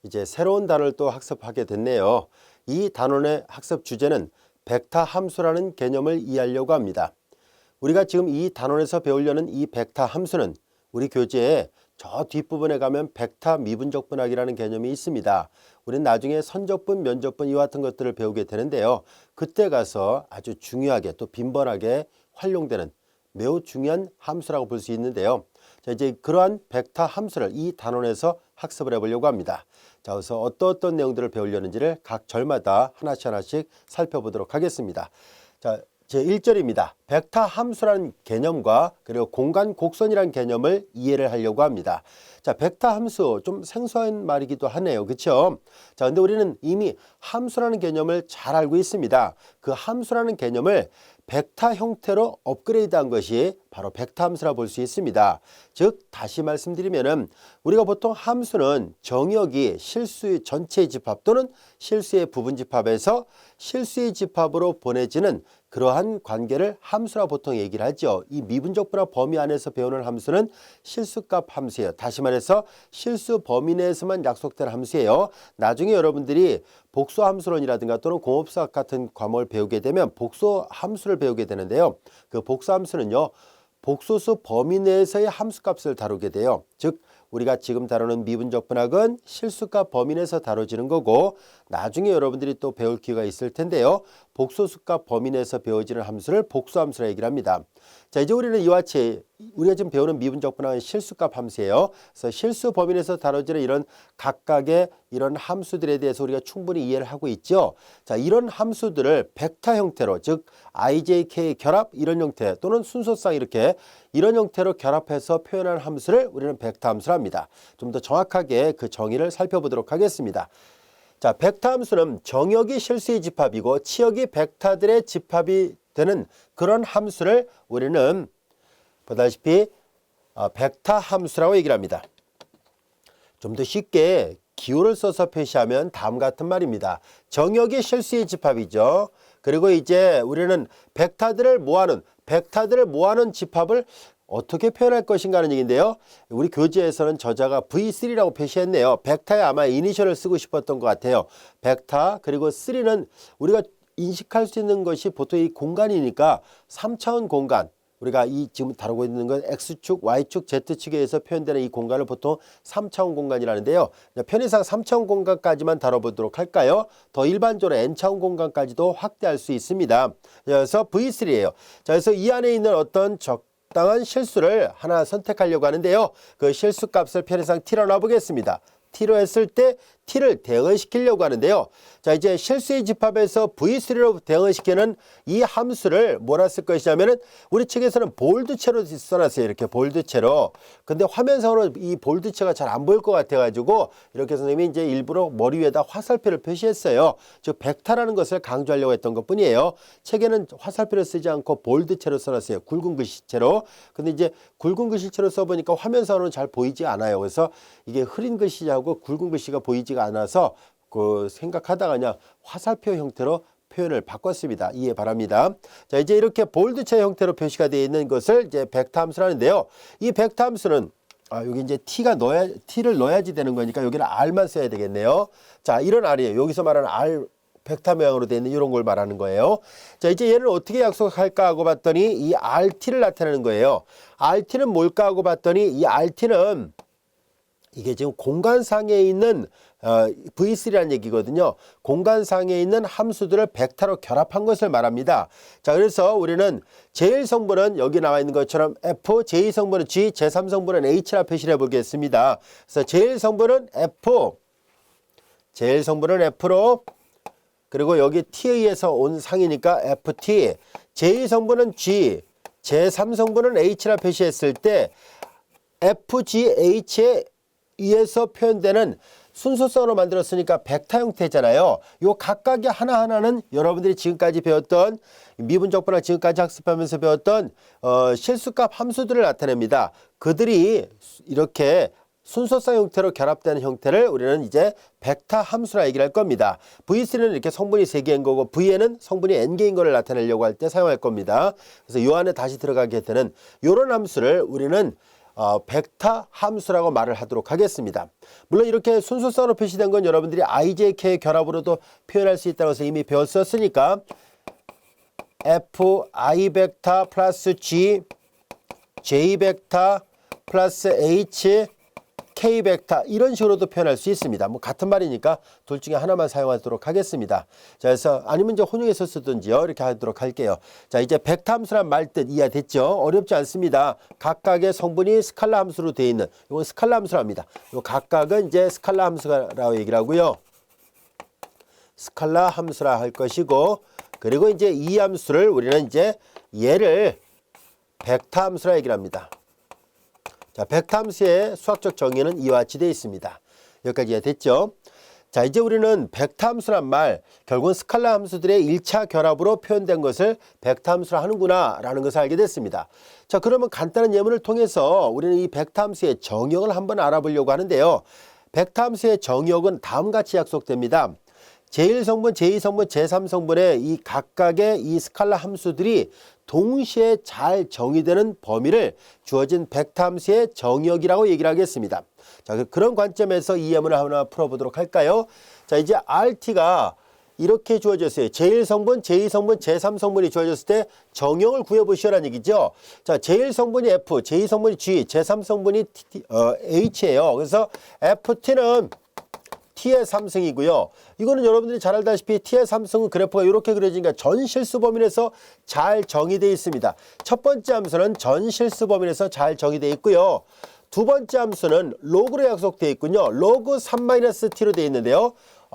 이제 새로운 단어를 또 학습하게 됐네요. 이 단원의 학습 주제는 벡터 함수라는 개념을 이해하려고 합니다. 우리가 지금 이 단원에서 배우려는 이 벡터 함수는 우리 교재에 저 뒷부분에 가면 벡터 미분적분학이라는 개념이 있습니다. 우리는 나중에 선적분, 면적분 이와 같은 것들을 배우게 되는데요. 그때 가서 아주 중요하게 또 빈번하게 활용되는 매우 중요한 함수라고 볼 수 있는데요. 자, 이제 그러한 벡터 함수를 이 단원에서 학습을 해보려고 합니다. 자, 그래서 어떤 내용들을 배우려는지를 각 절마다 하나씩 살펴보도록 하겠습니다. 자, 제1절입니다. 벡터 함수라는 개념과 그리고 공간 곡선이라는 개념을 이해를 하려고 합니다. 자, 벡터 함수 좀 생소한 말이기도 하네요. 그렇죠? 자, 근데 우리는 이미 함수라는 개념을 잘 알고 있습니다. 그 함수라는 개념을 벡터 형태로 업그레이드한 것이 바로 벡터 함수라 볼 수 있습니다. 즉 다시 말씀드리면은 우리가 보통 함수는 정의역이 실수의 전체의 집합 또는 실수의 부분 집합에서 실수의 집합으로 보내지는 그러한 관계를 함수라 보통 얘기를 하죠. 이 미분적분학 범위 안에서 배우는 함수는 실수값 함수예요. 다시 말해서 실수 범위 내에서만 약속된 함수예요. 나중에 여러분들이 복수함수론이라든가 또는 공업수학 같은 과목을 배우게 되면 복수함수를 배우게 되는데요. 그 복수함수는요, 복소수 범위 내에서의 함수값을 다루게 돼요. 즉 우리가 지금 다루는 미분적분학은 실수값 범위 내에서 다뤄지는 거고, 나중에 여러분들이 또 배울 기회가 있을 텐데요. 복소수값 범위 내에서 배워지는 함수를 복수함수라 얘기를 합니다. 자, 이제 우리는 이와 같이 우리가 지금 배우는 미분적분학은 실수값 함수예요. 그래서 실수 범위 내에서 다뤄지는 이런 각각의 이런 함수들에 대해서 우리가 충분히 이해를 하고 있죠. 자, 이런 함수들을 벡터 형태로, 즉 IJK 결합 이런 형태 또는 순서상 이렇게 이런 형태로 결합해서 표현한 함수를 우리는 벡터 함수라 합니다. 좀 더 정확하게 그 정의를 살펴보도록 하겠습니다. 자, 벡터 함수는 정역이 실수의 집합이고 치역이 벡터들의 집합이 되는 그런 함수를 우리는 보다시피 벡터 함수라고 얘기를 합니다. 좀 더 쉽게 기호를 써서 표시하면 다음 같은 말입니다. 정역이 실수의 집합이죠. 그리고 이제 우리는 벡터들을 모아놓은 집합을 어떻게 표현할 것인가 하는 얘기인데요. 우리 교재에서는 저자가 V3라고 표시했네요. 벡터에 아마 이니셜을 쓰고 싶었던 것 같아요. 벡터 그리고 3는 우리가 인식할 수 있는 것이 보통 이 공간이니까 3차원 공간, 우리가 이 지금 다루고 있는 건 X축, Y축, Z축에 의해서 표현되는 이 공간을 보통 3차원 공간이라는데요. 편의상 3차원 공간까지만 다뤄보도록 할까요? 더 일반적으로 N차원 공간까지도 확대할 수 있습니다. 그래서 V3예요. 자, 그래서 이 안에 있는 어떤 적당한 실수를 하나 선택하려고 하는데요. 그 실수 값을 편의상 T로 놔보겠습니다. T로 했을 때 T를 대응시키려고 하는데요. 자, 이제 실수의 집합에서 V3로 대응시키는 이 함수를 뭐라 쓸 것이냐면은 우리 측에서는 볼드체로 써놨어요. 이렇게 볼드체로. 근데 화면상으로 이 볼드체가 잘 안 보일 것 같아가지고 이렇게 선생님이 이제 일부러 머리 위에다 화살표를 표시했어요. 즉 벡터라는 것을 강조하려고 했던 것 뿐이에요. 책에는 화살표를 쓰지 않고 볼드체로 써놨어요. 굵은 글씨체로. 근데 이제 굵은 글씨체로 써보니까 화면상으로는 잘 보이지 않아요. 그래서 이게 흐린 글씨하고 굵은 글씨가 보이지가 않아서 그 생각하다가 그냥 화살표 형태로 표현을 바꿨습니다. 이해 바랍니다. 자, 이제 이렇게 볼드체 형태로 표시가 되어 있는 것을 이제 벡터 함수라는데요. 이 벡터 함수는 여기 이제 T를 넣어야지 되는 거니까 여기는 R만 써야 되겠네요. 자, 이런 R이에요. 여기서 말하는 R 벡터 모양으로 되어 있는 이런 걸 말하는 거예요. 자, 이제 얘를 어떻게 약속할까 하고 봤더니 이 RT를 나타내는 거예요. RT는 뭘까 하고 봤더니 이 RT는 이게 지금 공간상에 있는 V3라는 얘기거든요. 공간상에 있는 함수들을 벡터로 결합한 것을 말합니다. 자, 그래서 우리는 제1성분은 여기 나와 있는 것처럼 F, 제2성분은 G, 제3성분은 H라 표시를 해보겠습니다. 그래서 제1성분은 F, 제1성분은 F로, 그리고 여기 T에 의해서 온 상이니까 FT, 제2성분은 G, 제3성분은 H라 표시했을 때 FGH에 의해서 표현되는 순서성으로 만들었으니까 벡터 형태잖아요. 요 각각의 하나하나는 여러분들이 지금까지 배웠던 미분적분학 지금까지 학습하면서 배웠던 실수값 함수들을 나타냅니다. 그들이 이렇게 순서성 형태로 결합되는 형태를 우리는 이제 벡터 함수라 얘기를 할 겁니다. V3는 이렇게 성분이 3개인 거고 V에는 성분이 N개인 거를 나타내려고 할 때 사용할 겁니다. 그래서 요 안에 다시 들어가게 되는 이런 함수를 우리는 벡터 함수라고 말을 하도록 하겠습니다. 물론 이렇게 순서상으로 표시된 건 여러분들이 IJK의 결합으로도 표현할 수 있다고 해서 이미 배웠었으니까 FI 벡터 플러스 G, J 벡터 플러스 H, K 벡터 이런 식으로도 표현할 수 있습니다. 뭐 같은 말이니까 둘 중에 하나만 사용하도록 하겠습니다. 자, 그래서 아니면 이제 혼용해서 쓰든지요. 이렇게 하도록 할게요. 자, 이제 벡터 함수란 말 뜻 이해됐죠? 어렵지 않습니다. 각각의 성분이 스칼라 함수로 되어 있는 이건 스칼라 함수랍니다. 이 각각은 이제 스칼라 함수라고 얘기를 하고요. 스칼라 함수라 할 것이고 그리고 이제 이 함수를 우리는 이제 얘를 벡터 함수라 얘기를 합니다. 자, 벡터 함수의 수학적 정의는 이와 같이 되어 있습니다. 여기까지 이해됐죠? 자, 이제 우리는 벡터 함수란 말, 결국은 스칼라 함수들의 1차 결합으로 표현된 것을 벡터 함수라 하는구나 라는 것을 알게 됐습니다. 자, 그러면 간단한 예문을 통해서 우리는 이 벡터 함수의 정의역을 한번 알아보려고 하는데요. 벡터 함수의 정의역은 다음과 같이 약속됩니다. 제1성분, 제2성분, 제3성분의 이 각각의 이 스칼라 함수들이 동시에 잘 정의되는 범위를 주어진 벡터 함수의 정의역이라고 얘기를 하겠습니다. 자, 그런 관점에서 이 예문을 하나 풀어보도록 할까요? 자, 이제 RT가 이렇게 주어졌어요. 제1성분, 제2성분, 제3성분이 주어졌을 때 정의역을 구해보시라는 얘기죠. 자, 제1성분이 F, 제2성분이 G, 제3성분이 H예요. 그래서 FT는 T의 3승이고요. 이거는 여러분들이 잘 알다시피 T의 3승은 그래프가 이렇게 그려지니까 전실수 범위에서 잘 정의되어 있습니다. 첫 번째 함수는 전실수 범위에서 잘 정의되어 있고요. 두 번째 함수는 로그로 약속되어 있군요. 로그 3-T로 되어 있는데요.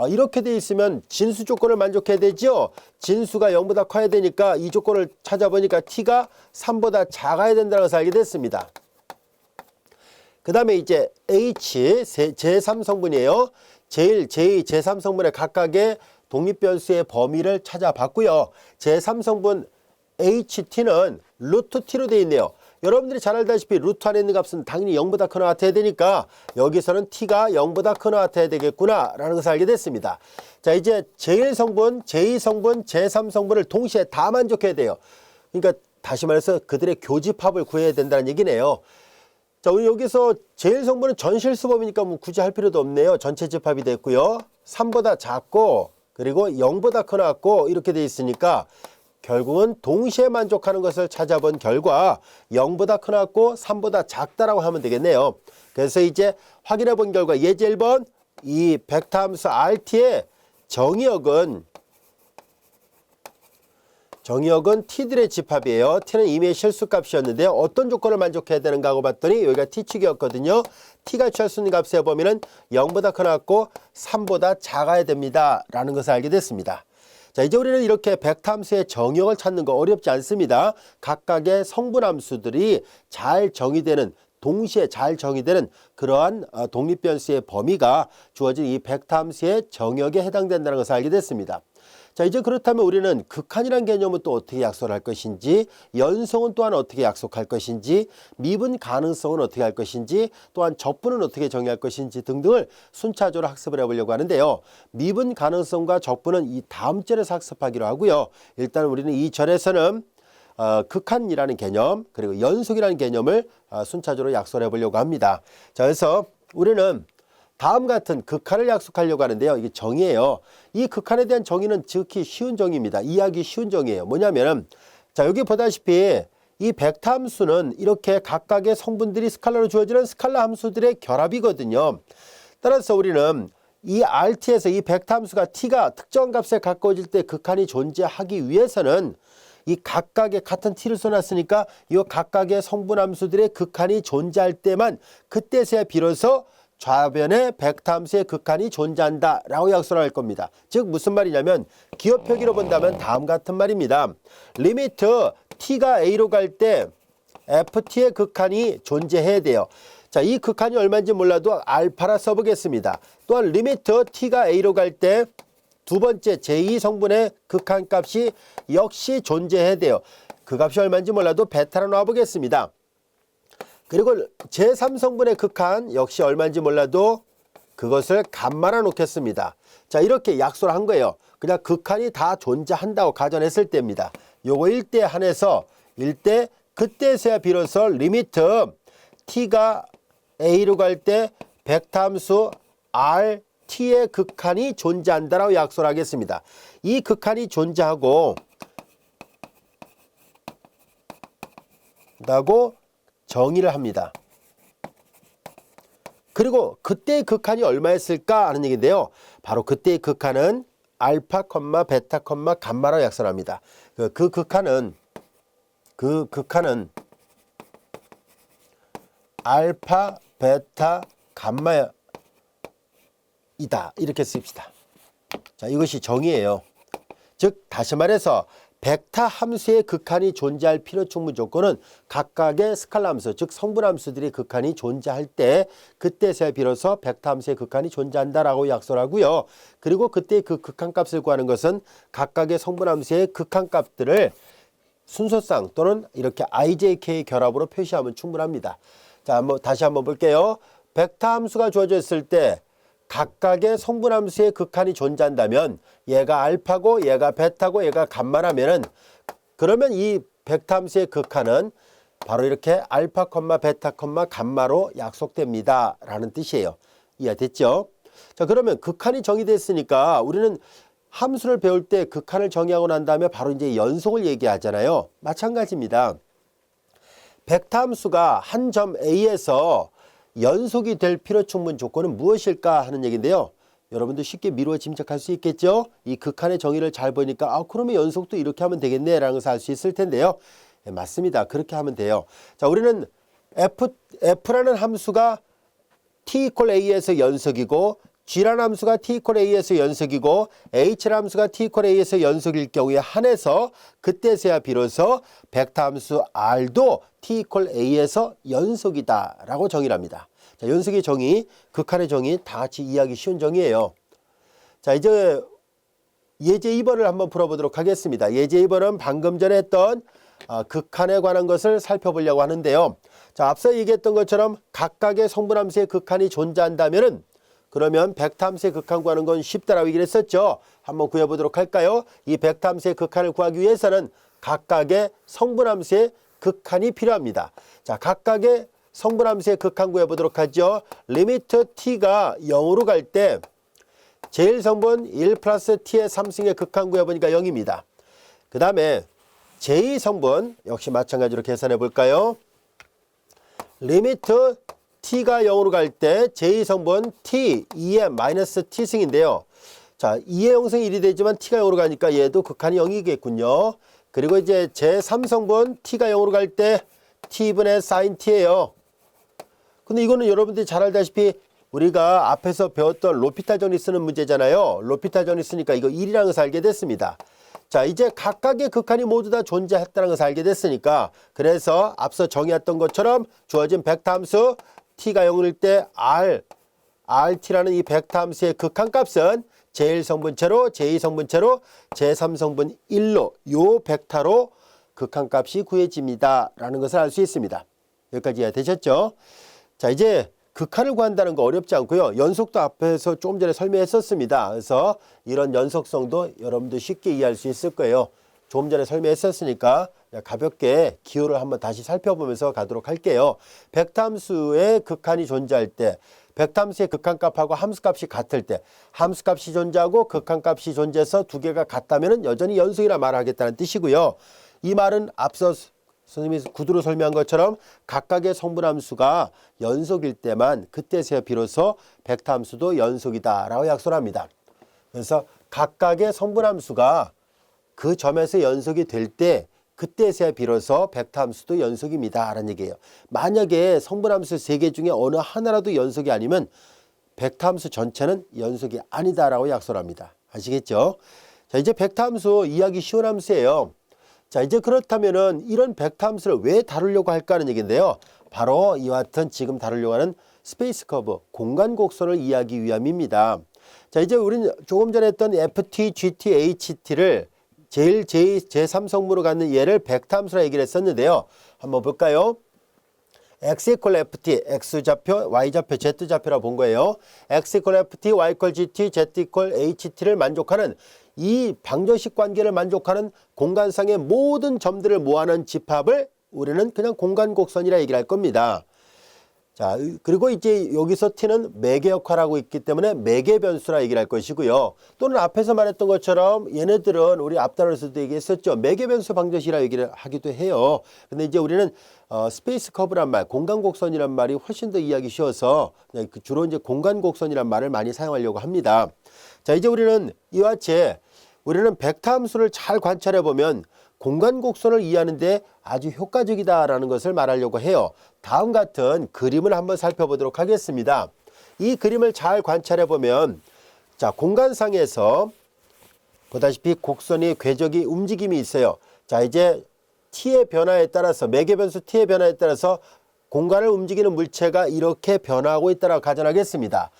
이렇게 되어 있으면 진수 조건을 만족해야 되죠. 진수가 0보다 커야 되니까 이 조건을 찾아보니까 T가 3보다 작아야 된다는 것을 알게 됐습니다. 그 다음에 이제 H, 제3성분이에요. 제1, 제2, 제3성분의 각각의 독립변수의 범위를 찾아봤고요. 제3성분 HT는 루트 T로 되어 있네요. 여러분들이 잘 알다시피 루트 안에 있는 값은 당연히 0보다 크나 같아야 되니까 여기서는 T가 0보다 크나 같아야 되겠구나 라는 것을 알게 됐습니다. 자, 이제 제1성분, 제2성분, 제3성분을 동시에 다 만족해야 돼요. 그러니까 다시 말해서 그들의 교집합을 구해야 된다는 얘기네요. 자, 우리 여기서 제1성분은 전실수범이니까 뭐 굳이 할 필요도 없네요. 전체 집합이 됐고요. 3보다 작고 그리고 0보다 크나 같고 이렇게 돼 있으니까 결국은 동시에 만족하는 것을 찾아본 결과 0보다 크나 같고 3보다 작다라고 하면 되겠네요. 그래서 이제 확인해 본 결과 예제 1번 이 벡터 함수 RT의 정의역은 T들의 집합이에요. T는 이미 실수값이었는데요. 어떤 조건을 만족해야 되는가 하고 봤더니 여기가 T축이었거든요. T가 취할 수 있는 값의 범위는 0보다 크나 같고 3보다 작아야 됩니다. 라는 것을 알게 됐습니다. 자, 이제 우리는 이렇게 벡터 함수의 정의역을 찾는 거 어렵지 않습니다. 각각의 성분 함수들이 잘 정의되는 동시에 잘 정의되는 그러한 독립변수의 범위가 주어진 이 벡터 함수의 정의역에 해당된다는 것을 알게 됐습니다. 자, 이제 그렇다면 우리는 극한이라는 개념은 또 어떻게 약속할 것인지, 연성은 또한 어떻게 약속할 것인지, 미분 가능성은 어떻게 할 것인지, 또한 적분은 어떻게 정의할 것인지 등등을 순차적으로 학습을 해보려고 하는데요. 미분 가능성과 적분은 이 다음 절에서 학습하기로 하고요. 일단 우리는 이 절에서는 극한이라는 개념 그리고 연속이라는 개념을 순차적으로 약속을 해보려고 합니다. 자, 그래서 우리는 다음 같은 극한을 약속하려고 하는데요. 이게 정의예요. 이 극한에 대한 정의는 지극히 쉬운 정의입니다. 이해하기 쉬운 정의예요. 뭐냐면은 자, 여기 보다시피 이 벡터 함수는 이렇게 각각의 성분들이 스칼라로 주어지는 스칼라 함수들의 결합이거든요. 따라서 우리는 이 RT에서 이 벡터 함수가 T가 특정한 값에 가까워질 때 극한이 존재하기 위해서는 이 각각의 같은 T를 써놨으니까 이 각각의 성분 함수들의 극한이 존재할 때만 그때서야 비로소 좌변의 벡터 함수의 극한이 존재한다 라고 약속을 할 겁니다. 즉 무슨 말이냐면 기호 표기로 본다면 다음 같은 말입니다. 리미트 T가 A로 갈 때 FT의 극한이 존재해야 돼요. 자, 이 극한이 얼마인지 몰라도 알파라 써보겠습니다. 또한 리미트 T가 A로 갈 때 두 번째 제2성분의 극한 값이 역시 존재해야 돼요. 그 값이 얼마인지 몰라도 베타로 놔보겠습니다. 그리고 제3성분의 극한 역시 얼마인지 몰라도 그것을 감마라 놓겠습니다. 자, 이렇게 약속을 한 거예요. 그냥 극한이 다 존재한다고 가정했을 때입니다. 요거 1대 한해서 1대 그때서야 비로소 리미트 t가 a로 갈 때 벡터 함수 rt의 극한이 존재한다라고 약속을 하겠습니다. 이 극한이 존재하고 라고 정의를 합니다. 그리고 그때의 극한이 얼마였을까 하는 얘기인데요. 바로 그때의 극한은 알파, 베타, 감마라고 약속합니다. 그 극한은 알파, 베타, 감마이다. 이렇게 씁시다. 자, 이것이 정의예요. 즉 다시 말해서 벡터 함수의 극한이 존재할 필요 충분 조건은 각각의 스칼라 함수, 즉 성분 함수들의 극한이 존재할 때 그때서야 비로소 벡터 함수의 극한이 존재한다라고 약속을 하고요. 그리고 그때 그 극한값을 구하는 것은 각각의 성분 함수의 극한값들을 순서상 또는 이렇게 IJK 결합으로 표시하면 충분합니다. 자, 다시 한번 볼게요. 벡터 함수가 주어져 있을 때 각각의 성분함수의 극한이 존재한다면 얘가 알파고 얘가 베타고 얘가 감마라면은 그러면 이 벡터 함수의 극한은 바로 이렇게 알파, 베타, 감마로 약속됩니다 라는 뜻이에요. 이해됐죠? 자, 그러면 극한이 정의됐으니까 우리는 함수를 배울 때 극한을 정의하고 난 다음에 바로 이제 연속을 얘기하잖아요. 마찬가지입니다. 벡터 함수가 한 점 A에서 연속이 될 필요 충분 조건은 무엇일까 하는 얘기인데요. 여러분도 쉽게 미루어 짐작할 수 있겠죠? 이 극한의 정의를 잘 보니까 그러면 연속도 이렇게 하면 되겠네 라는 것을 알 수 있을 텐데요. 네, 맞습니다. 그렇게 하면 돼요. 자, 우리는 F라는 함수가 T = A에서 연속이고 G라는 함수가 T = A에서 연속이고 H라는 함수가 T = A에서 연속일 경우에 한해서 그때서야 비로소 벡터 함수 R도 T = A에서 연속이다 라고 정의를 합니다. 자, 연속의 정의, 극한의 정의 다 같이 이해하기 쉬운 정의예요. 자, 이제 예제 2번을 한번 풀어보도록 하겠습니다. 예제 2번은 방금 전에 했던 극한에 관한 것을 살펴보려고 하는데요. 자, 앞서 얘기했던 것처럼 각각의 성분함수의 극한이 존재한다면은 그러면 벡터 함수의 극한 구하는 건 쉽다라고 얘기를 했었죠. 한번 구해보도록 할까요? 이 벡터 함수의 극한을 구하기 위해서는 각각의 성분함수의 극한이 필요합니다. 자, 각각의 성분함수의 극한 구해보도록 하죠. 리미트 t가 0으로 갈 때 제일 성분 1 플러스 t의 3승의 극한 구해보니까 0입니다. 그 다음에 제2 성분 역시 마찬가지로 계산해 볼까요? 리미트 t가 0으로 갈 때 제2 성분 t 2의 마이너스 t승인데요. 자, 2의 0승이 1이 되지만 t가 0으로 가니까 얘도 극한이 0이겠군요. 그리고 이제 제3 성분 t가 0으로 갈 때 t분의 sin t예요. 근데 이거는 여러분들이 잘 알다시피 우리가 앞에서 배웠던 로피탈 정리 쓰는 문제잖아요. 로피탈 정리 쓰니까 이거 1이라는 것을 알게 됐습니다. 자, 이제 각각의 극한이 모두 다 존재했다는 것을 알게 됐으니까 그래서 앞서 정의했던 것처럼 주어진 벡터 함수 t가 0일 때 rt라는 이 벡터 함수의 극한값은 제1성분체로 제2성분체로 제3성분 1로 요 벡터로 극한값이 구해집니다 라는 것을 알 수 있습니다. 여기까지 이해되셨죠? 자, 이제 극한을 구한다는 거 어렵지 않고요. 연속도 앞에서 조금 전에 설명했었습니다. 그래서 이런 연속성도 여러분들 쉽게 이해할 수 있을 거예요. 조금 전에 설명했었으니까 가볍게 기호를 한번 다시 살펴보면서 가도록 할게요. 벡터 함수의 극한이 존재할 때 벡터 함수의 극한값하고 함수값이 같을 때 함수값이 존재하고 극한값이 존재해서 두 개가 같다면 여전히 연속이라 말하겠다는 뜻이고요. 이 말은 앞서 선생님이 구두로 설명한 것처럼 각각의 성분함수가 연속일 때만 그때서야 비로소 벡터 함수도 연속이다 라고 약속을 합니다. 그래서 각각의 성분함수가 그 점에서 연속이 될 때 그때서야 비로소 벡터 함수도 연속입니다 라는 얘기예요. 만약에 성분함수 3개 중에 어느 하나라도 연속이 아니면 벡터 함수 전체는 연속이 아니다 라고 약속을 합니다. 아시겠죠? 자, 이제 벡터 함수 이해하기 쉬운 함수예요. 자, 이제 그렇다면은 이런 벡터 함수를 왜 다루려고 할까 하는 얘기인데요. 바로 이와 같은 지금 다루려고 하는 스페이스 커브, 공간 곡선을 이해하기 위함입니다. 자, 이제 우리는 조금 전에 했던 FT, GT, HT를 제3성분으로 갖는 얘를 벡터 함수라 얘기를 했었는데요. 한번 볼까요? x = ft, x좌표, y좌표, z좌표라고 본 거예요. x = ft, y = gt, z = ht를 만족하는 이 방정식 관계를 만족하는 공간상의 모든 점들을 모아놓은 집합을 우리는 그냥 공간 곡선이라 얘기를 할 겁니다. 자, 그리고 이제 여기서 t는 매개 역할하고 있기 때문에 매개 변수라 얘기를 할 것이고요. 또는 앞에서 말했던 것처럼 얘네들은 우리 앞 단원에서도 얘기했었죠. 매개 변수 방정식이라 얘기를 하기도 해요. 근데 이제 우리는 스페이스 커브란 말, 공간 곡선이란 말이 훨씬 더 이해하기 쉬워서 주로 이제 공간 곡선이란 말을 많이 사용하려고 합니다. 자, 이제 우리는 이와 같이 우리는 벡터 함수를 잘 관찰해 보면 공간 곡선을 이해하는데 아주 효과적이다라는 것을 말하려고 해요. 다음 같은 그림을 한번 살펴보도록 하겠습니다. 이 그림을 잘 관찰해 보면 자, 공간상에서 보다시피 곡선의 궤적이 움직임이 있어요. 자, 이제 t의 변화에 따라서 매개 변수 t의 변화에 따라서 공간을 움직이는 물체가 이렇게 변화하고 있다고 가정하겠습니다.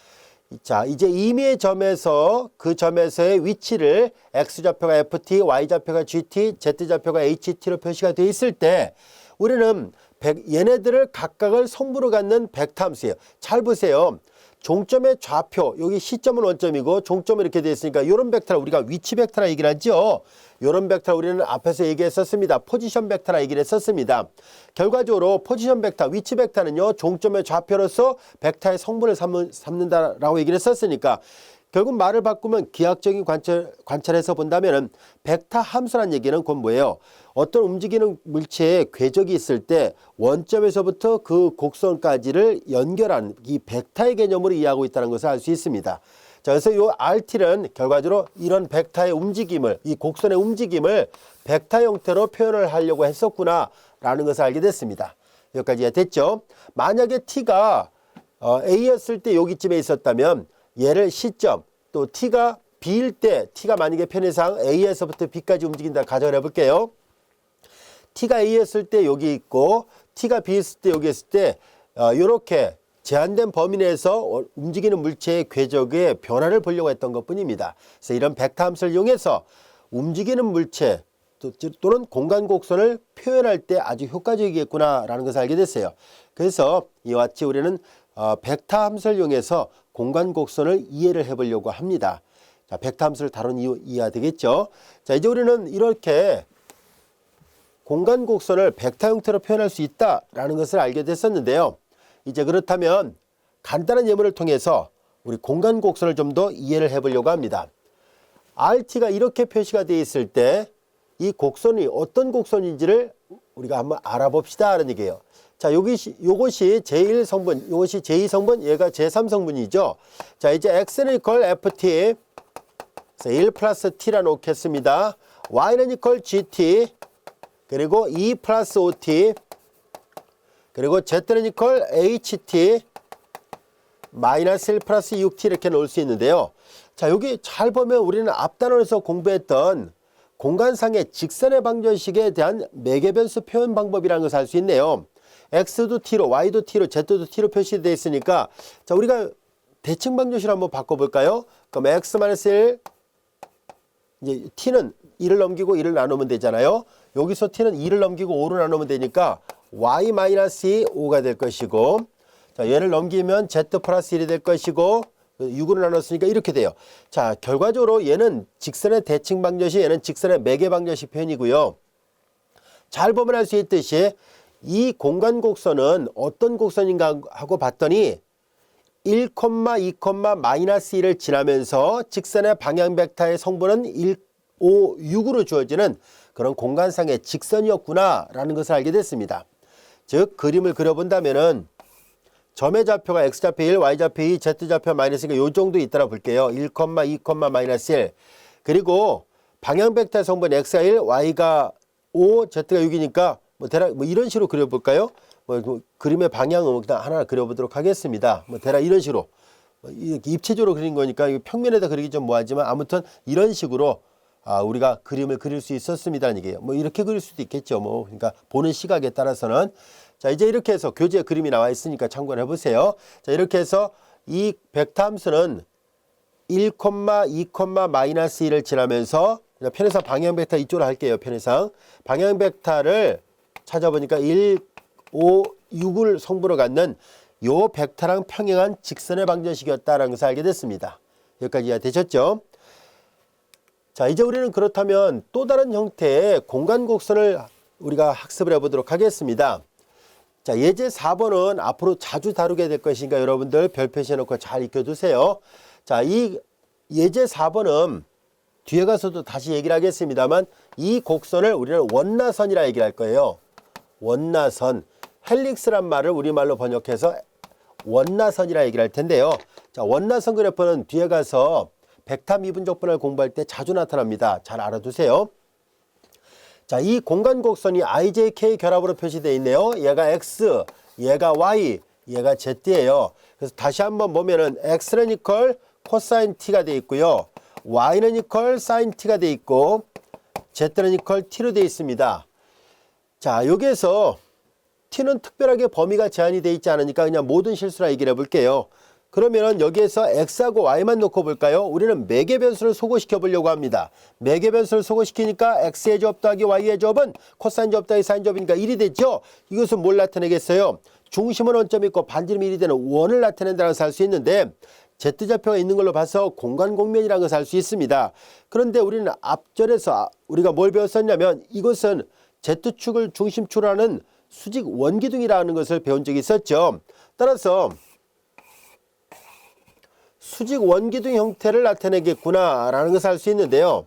자, 이제 임의의 점에서 그 점에서의 위치를 x좌표가 ft, y좌표가 gt, z좌표가 ht로 표시가 되어 있을 때 우리는 얘네들을 각각을 성분으로 갖는 벡터 함수예요. 잘 보세요. 종점의 좌표, 여기 시점은 원점이고 종점은 이렇게 되어 있으니까 이런 벡터를 우리가 위치 벡터라 얘기를 하죠. 이런 벡터를 우리는 앞에서 얘기했었습니다. 포지션 벡터라 얘기를 했었습니다. 결과적으로 포지션 벡터, 위치 벡터는요, 종점의 좌표로서 벡터의 성분을 삼는다라고 얘기를 했었으니까 결국 말을 바꾸면 기하학적인 관찰해서 본다면은 벡터 함수란 얘기는 곧 뭐예요? 어떤 움직이는 물체의 궤적이 있을 때 원점에서부터 그 곡선까지를 연결한 이 벡터의 개념으로 이해하고 있다는 것을 알 수 있습니다. 자, 그래서 이 RT는 결과적으로 이런 벡터의 움직임을, 이 곡선의 움직임을 벡터 형태로 표현을 하려고 했었구나라는 것을 알게 됐습니다. 여기까지 됐죠? 만약에 T가 A였을 때 여기쯤에 있었다면 얘를 시점, 또 t가 b일 때 t가 만약에 편의상 a에서부터 b까지 움직인다 가정을 해볼게요. t가 a였을 때 여기 있고 t가 b였을 때 여기 있을 때 이렇게 제한된 범위 내에서 움직이는 물체의 궤적의 변화를 보려고 했던 것뿐입니다. 그래서 이런 벡터 함수를 이용해서 움직이는 물체 또는 공간 곡선을 표현할 때 아주 효과적이겠구나라는 것을 알게 됐어요. 그래서 이와 같이 우리는 벡터 함수를 이용해서 공간 곡선을 이해를 해보려고 합니다. 자, 벡터 함수를 다룬 이유 이해가 되겠죠? 자, 이제 우리는 이렇게 공간 곡선을 벡터 형태로 표현할 수 있다라는 것을 알게 됐었는데요. 이제 그렇다면 간단한 예문을 통해서 우리 공간 곡선을 좀 더 이해를 해보려고 합니다. RT가 이렇게 표시가 되어 있을 때 이 곡선이 어떤 곡선인지를 우리가 한번 알아봅시다 하는 얘기예요. 자, 요것이 제1성분, 요것이 제2성분, 얘가 제3성분이죠. 자, 이제 x는 이퀄 ft, 1 플러스 t라 놓겠습니다. y는 이퀄 gt, 그리고 2 플러스 5t, 그리고 z는 이퀄 ht, 마이너스 1 플러스 6t 이렇게 놓을 수 있는데요. 자, 여기 잘 보면 우리는 앞 단원에서 공부했던 공간상의 직선의 방정식에 대한 매개변수 표현 방법이라는 것을 알 수 있네요. x도 t로, y도 t로, z도 t로 표시되어 있으니까 자, 우리가 대칭 방정식을 한번 바꿔볼까요? 그럼 x-1, 이제 t는 2를 넘기고 1을 나누면 되잖아요. 여기서 t는 2를 넘기고 5로 나누면 되니까 y-5가 될 것이고, 자, 얘를 넘기면 z 플러스 1이 될 것이고, 6으로 나눴으니까 이렇게 돼요. 자, 결과적으로 얘는 직선의 대칭 방정식, 얘는 직선의 매개 방정식 표현이고요. 잘 보면 알 수 있듯이 이 공간 곡선은 어떤 곡선인가 하고 봤더니 1, 2, 마이너스 1을 지나면서 직선의 방향 벡터의 성분은 1, 5, 6으로 주어지는 그런 공간상의 직선이었구나라는 것을 알게 됐습니다. 즉 그림을 그려본다면은 점의 좌표가 x좌표 1, y좌표 2, z좌표 마이너스 1, 요 정도 있다라 볼게요. 1, 2, 마이너스 1. 그리고 방향 벡터의 성분 x가 1, y가 5, z가 6이니까 대략 이런 식으로 그려볼까요? 그림의 방향은 그냥 하나 그려보도록 하겠습니다. 대략 이런 식으로. 입체적으로 그린 거니까 평면에다 그리기 좀 뭐하지만 아무튼 이런 식으로 우리가 그림을 그릴 수 있었습니다는 얘기예요. 이렇게 그릴 수도 있겠죠. 그러니까 보는 시각에 따라서는. 자, 이제 이렇게 해서 교재 그림이 나와 있으니까 참고를 해보세요. 자, 이렇게 해서 이 벡터 함수는 1, 2, 마이너스 1을 지나면서 편의상 방향 벡터 이쪽으로 할게요. 편의상 방향 벡터를 찾아보니까 1, 5, 6을 성분으로 갖는 요 벡터랑 평행한 직선의 방정식이었다라는 것을 알게 됐습니다. 여기까지 이해되셨죠? 자, 이제 우리는 그렇다면 또 다른 형태의 공간 곡선을 우리가 학습을 해보도록 하겠습니다. 자, 예제 4번은 앞으로 자주 다루게 될 것이니까 여러분들 별 표시해놓고 잘 익혀두세요. 자, 이 예제 4번은 뒤에 가서도 다시 얘기를 하겠습니다만 이 곡선을 우리는 원나선이라 얘기를 할 거예요. 원나선. 헬릭스란 말을 우리말로 번역해서 원나선이라 얘기를 할 텐데요. 자, 원나선 그래프는 뒤에 가서 벡터 미분적분을 공부할 때 자주 나타납니다. 잘 알아두세요. 자, 이 공간 곡선이 IJK 결합으로 표시되어 있네요. 얘가 X, 얘가 Y, 얘가 Z예요. 그래서 다시 한번 보면은 X는 이퀄 코사인 T가 되어 있고요. Y는 이퀄 사인 T가 되어 있고 Z는 이퀄 T로 되어 있습니다. 자, 여기에서 T는 특별하게 범위가 제한이 되어 있지 않으니까 그냥 모든 실수라 얘기를 해볼게요. 그러면 여기에서 X하고 Y만 놓고 볼까요? 우리는 매개 변수를 소거시켜 보려고 합니다. 매개 변수를 소거시키니까 X의 제곱 더하기 Y의 제곱은 코사인 제곱 더하기 사인 제곱이니까 1이 되죠? 이것은 뭘 나타내겠어요? 중심은 원점이 있고 반지름이 1이 되는 원을 나타낸다는 것을 알 수 있는데 Z좌표가 있는 걸로 봐서 공간 공면이라는 것을 알 수 있습니다. 그런데 우리는 앞절에서 우리가 뭘 배웠었냐면 이것은 Z축을 중심축으로 하는 수직 원기둥이라는 것을 배운 적이 있었죠. 따라서 수직 원기둥 형태를 나타내겠구나 라는 것을 알 수 있는데요.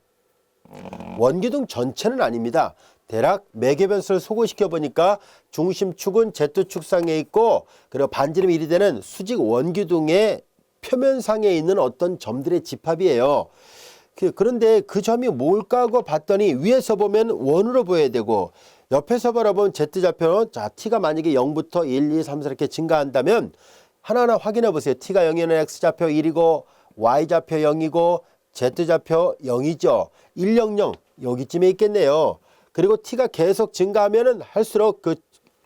원기둥 전체는 아닙니다. 대략 매개 변수를 소거시켜 보니까 중심축은 Z축상에 있고 그리고 반지름이 1이 되는 수직 원기둥의 표면상에 있는 어떤 점들의 집합이에요. 그런데 그 점이 뭘까 하고 봤더니 위에서 보면 원으로 보여야 되고 옆에서 바라보면 Z좌표, 자, T가 만약에 0부터 1, 2, 3, 4 이렇게 증가한다면 하나하나 확인해 보세요. T가 0이면 X좌표 1이고 Y좌표 0이고 Z좌표 0이죠. 1, 0, 0 여기쯤에 있겠네요. 그리고 T가 계속 증가하면 할수록 그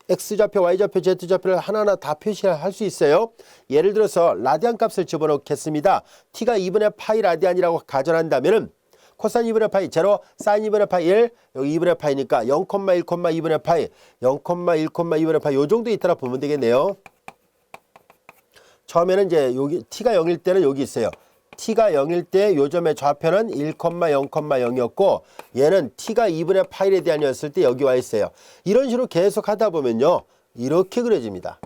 X좌표, Y좌표, Z좌표를 하나하나 다 표시할 수 있어요. 예를 들어서 라디안 값을 집어넣겠습니다. T가 2분의 파이 라디안이라고 가정한다면 코사인 2분의 파이 0, 사인 2분의 파이 1, 여기 2분의 파이니까 0,1, 2분의 파이, 0,1, 2분의 파이 요 정도 있다라 보면 되겠네요. 처음에는 이제 여기 T가 0일 때는 여기 있어요. T가 0일 때 요점의 좌표는 1,0,0이었고 얘는 T가 2분의 파이에 대한이었을 때 여기 와 있어요. 이런 식으로 계속 하다 보면요. 이렇게 그려집니다.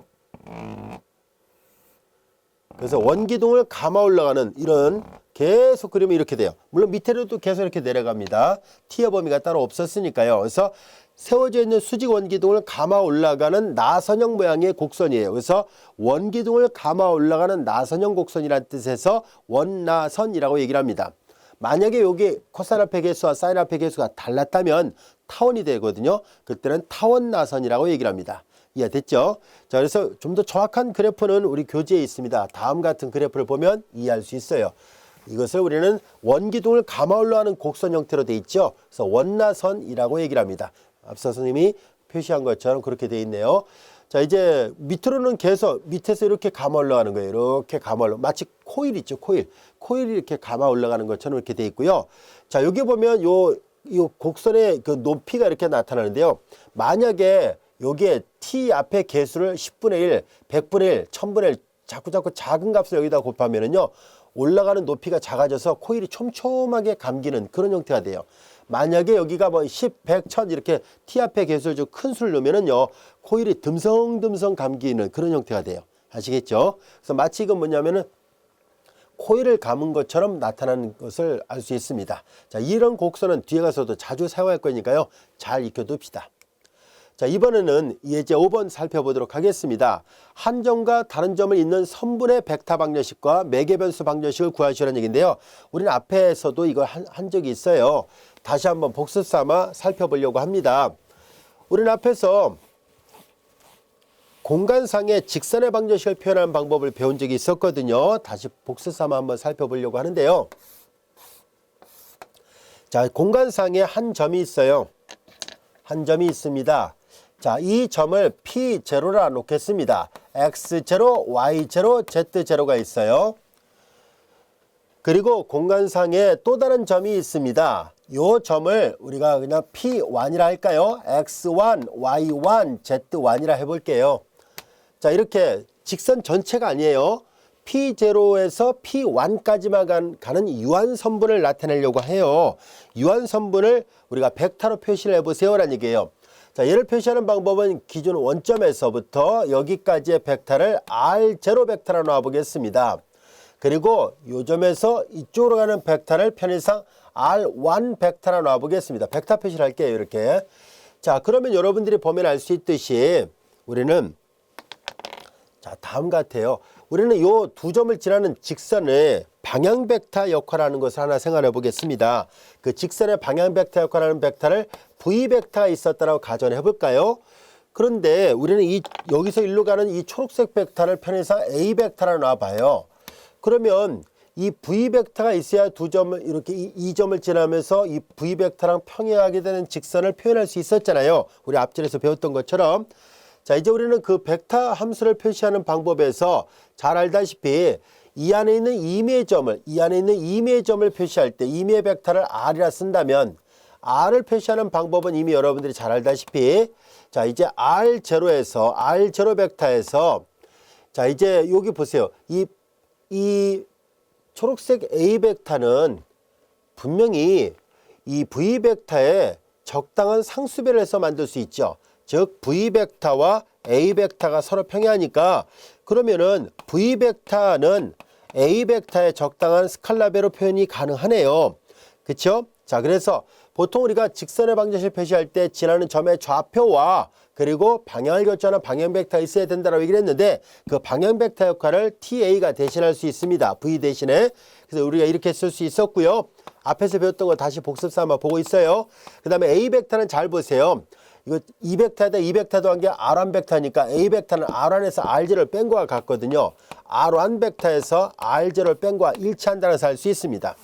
그래서 원기둥을 감아 올라가는 이런 계속 그리면 이렇게 돼요. 물론 밑으로도 계속 이렇게 내려갑니다. T의 범위가 따로 없었으니까요. 그래서 세워져 있는 수직 원기둥을 감아 올라가는 나선형 모양의 곡선이에요. 그래서 원기둥을 감아 올라가는 나선형 곡선이라는 뜻에서 원나선이라고 얘기를 합니다. 만약에 여기 코사인 앞의 개수와 사인 앞의 개수가 달랐다면 타원이 되거든요. 그때는 타원나선이라고 얘기를 합니다. 이해됐죠? 자, 그래서 좀 더 정확한 그래프는 우리 교재에 있습니다. 다음 같은 그래프를 보면 이해할 수 있어요. 이것을 우리는 원기둥을 감아 올라가는 곡선 형태로 되어 있죠. 그래서 원나선이라고 얘기를 합니다. 앞서 선생님이 표시한 것처럼 그렇게 되어 있네요. 자, 이제 밑으로는 계속 밑에서 이렇게 감아 올라가는 거예요. 이렇게 감아 올라 마치 코일 있죠. 코일이 이렇게 감아 올라가는 것처럼 이렇게 되어 있고요. 자, 여기 보면 요 곡선의 그 높이가 이렇게 나타나는데요. 만약에 여기에 t 앞에 개수를 10분의 1, 100분의 1, 1000분의 1 자꾸 작은 값을 여기다 곱하면은요. 올라가는 높이가 작아져서 코일이 촘촘하게 감기는 그런 형태가 돼요. 만약에 여기가 뭐 10, 100, 1000 이렇게 t 앞에 개수를 좀 큰 수를 넣으면은요. 코일이 듬성듬성 감기는 그런 형태가 돼요. 아시겠죠? 그래서 마치 이건 뭐냐면은 코일을 감은 것처럼 나타나는 것을 알 수 있습니다. 자, 이런 곡선은 뒤에 가서도 자주 사용할 거니까요. 잘 익혀둡시다. 자, 이번에는 예제 5번 살펴보도록 하겠습니다. 한 점과 다른 점을 잇는 선분의 벡터 방정식과 매개변수 방정식을 구하시라는 얘기인데요. 우리는 앞에서도 이걸 한 적이 있어요. 다시 한번 복습 삼아 살펴보려고 합니다. 우리는 앞에서 공간상의 직선의 방정식을 표현하는 방법을 배운 적이 있었거든요. 다시 복습 삼아 한번 살펴보려고 하는데요. 자, 공간상에 한 점이 있어요. 한 점이 있습니다. 자, 이 점을 P0라 놓겠습니다. X0, Y0, Z0가 있어요. 그리고 공간상에 또 다른 점이 있습니다. 이 점을 우리가 그냥 P1이라 할까요? X1, Y1, Z1이라 해볼게요. 자, 이렇게 직선 전체가 아니에요. P0에서 P1까지만 가는 유한선분을 나타내려고 해요. 유한선분을 우리가 벡터로 표시를 해보세요 라는 얘기예요. 자, 얘를 표시하는 방법은 기준 원점에서부터 여기까지의 벡터를 R0 벡터로 놔보겠습니다. 그리고 요 점에서 이쪽으로 가는 벡터를 편의상 R1 벡터로 놔보겠습니다. 벡터 표시를 할게요. 이렇게. 자, 그러면 여러분들이 보면 알 수 있듯이 우리는 자, 다음 같아요. 우리는 요 두 점을 지나는 직선의 방향 벡터 역할하는 것을 하나 생각해 보겠습니다. 그 직선의 방향 벡터 역할하는 벡터를 V 벡터가 있었다고 가정해 볼까요? 그런데 우리는 여기서 일로 가는 이 초록색 벡터를 편의상 A 벡터로 놔봐요. 그러면 이 V 벡터가 있어야 두 점을 이렇게 이 점을 지나면서 이 V 벡터랑 평행하게 되는 직선을 표현할 수 있었잖아요. 우리 앞전에서 배웠던 것처럼. 자, 이제 우리는 그 벡터 함수를 표시하는 방법에서 잘 알다시피 이 안에 있는 임의의 점을 표시할 때 임의의 벡터를 R이라 쓴다면 R을 표시하는 방법은 이미 여러분들이 잘 알다시피 자, 이제 R0 벡터에서 자, 이제 여기 보세요. 이 초록색 A 벡터는 분명히 이 V 벡터에 적당한 상수배를 해서 만들 수 있죠. 즉 V 벡터와 A 벡터가 서로 평행하니까 그러면은 V 벡터는 A 벡터의 적당한 스칼라배로 표현이 가능하네요. 그렇죠? 자, 그래서 보통 우리가 직선의 방정식 표시할 때 지나는 점의 좌표와 그리고 방향을 결정하는 방향 벡터가 있어야 된다고 얘기를 했는데 그 방향 벡터 역할을 TA가 대신할 수 있습니다. V 대신에. 그래서 우리가 이렇게 쓸 수 있었고요. 앞에서 배웠던 거 다시 복습 삼아 보고 있어요. 그 다음에 A 벡터는 잘 보세요. 이거 이 벡터에다 이 벡터 더한 게 R1 벡터니까 A 벡터는 R1에서 R0를 뺀 거와 같거든요. R1 벡터에서 R0를 뺀 거와 일치한다는 것을 알 수 있습니다.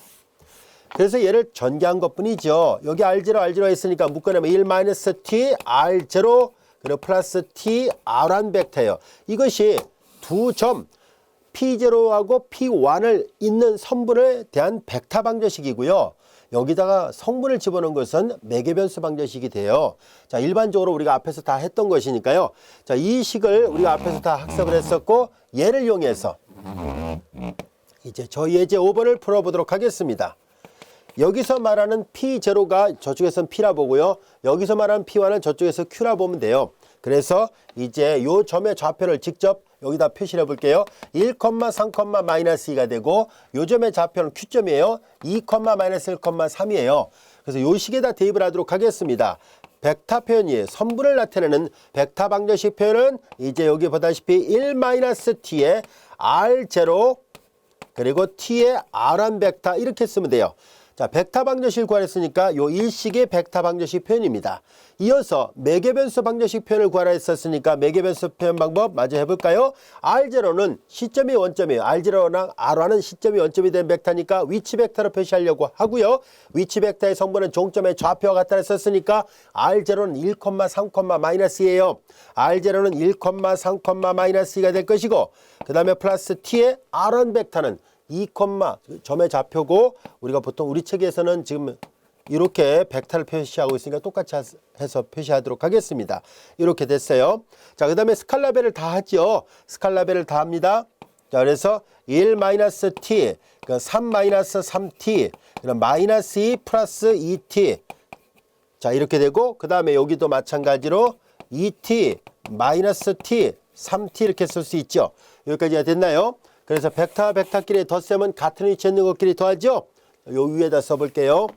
그래서 얘를 전개한 것뿐이죠. 여기 R0가 있으니까 묶어내면 1-t R0 그리고 플러스 t R1 벡터예요. 이것이 두 점 P0하고 P1을 잇는 선분에 대한 벡터 방정식이고요. 여기다가 성분을 집어넣은 것은 매개변수 방정식이 돼요. 자, 일반적으로 우리가 앞에서 다 했던 것이니까요. 자, 이 식을 우리가 앞에서 다 학습을 했었고 얘를 이용해서 이제 저 예제 5번을 풀어보도록 하겠습니다. 여기서 말하는 P0가 저쪽에서는 P라 보고요. 여기서 말하는 P1은 저쪽에서 Q라 보면 돼요. 그래서 이제 요 점의 좌표를 직접 여기다 표시를 해볼게요. 1,3,-2가 되고 요 점의 좌표는 Q점이에요. 2,-1,3이에요. 그래서 요 식에다 대입을 하도록 하겠습니다. 벡터 표현이 선분을 나타내는 벡터 방정식 표현은 이제 여기 보다시피 1-t의 R0 그리고 t의 R1 벡터 이렇게 쓰면 돼요. 자, 벡터 방정식을 구하랬으니까 요 일식의 벡터 방정식 표현입니다. 이어서 매개변수 방정식 표현을 구하라 했었으니까 매개변수 표현 방법 마저 해볼까요? R0는 시점이 원점이에요. R0랑 R1은 시점이 원점이 된 벡터니까 위치 벡터로 표시하려고 하고요. 위치 벡터의 성분은 종점의 좌표와 같다 했었으니까 R0는 1,3,-2예요. R0는 1,3,-2가 될 것이고 그 다음에 플러스 t의 R1 벡터는 2, 점의 좌표고 우리가 보통 우리 책에서는 지금 이렇게 벡터를 표시하고 있으니까 똑같이 해서 표시하도록 하겠습니다. 이렇게 됐어요. 자, 그 다음에 스칼라배를 다 하죠. 스칼라배를 다 합니다. 자, 그래서 1-t, 3-3t, 그럼 -2 플러스 2t. 자, 이렇게 되고 그 다음에 여기도 마찬가지로 2t, -t, 3t 이렇게 쓸 수 있죠. 여기까지가 됐나요? 그래서 벡터와 벡터끼리 덧셈은 같은 위치에 있는 것끼리 더하죠. 요 위에다 써볼게요.